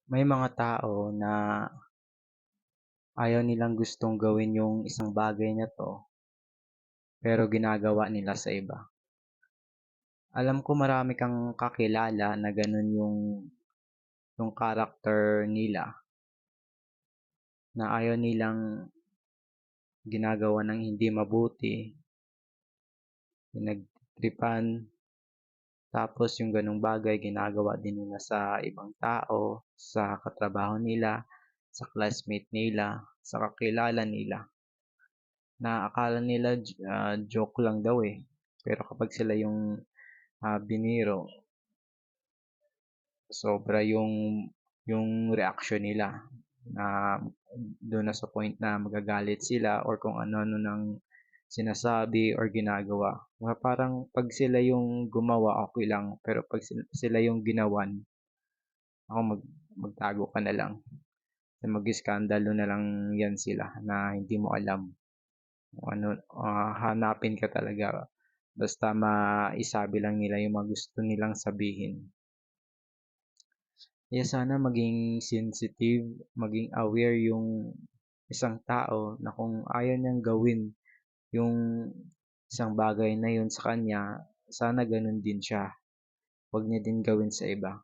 May mga tao na ayaw nilang gustong gawin yung isang bagay na 'to, pero ginagawa nila sa iba. Alam ko marami kang kakilala na gano'n yung character nila, na ayaw nilang ginagawa ng hindi mabuti, pinagtripan, tapos yung gano'ng bagay ginagawa din nila sa ibang tao, sa katrabaho nila, sa classmate nila, sa kakilala nila. Na akala nila joke lang daw, eh. Pero kapag sila yung, biniro, sobra yung reaksyon nila na dun na sa point na magagalit sila or kung ano-ano ng sinasabi or ginagawa. Mga parang 'pag sila yung gumawa, okey lang, pero 'pag sila yung ginawan, naku magtago ka na lang. Mag-iskandalo na lang 'yan sila na hindi mo alam. Kung ano, hahanapin ka talaga basta maisabi lang nila yung mga gusto nilang sabihin. Kaya sana maging sensitive, maging aware yung isang tao na kung ayaw niyang gawin yung isang bagay na yun sa kanya, sana gano'n din siya, 'wag niya din gawin sa iba.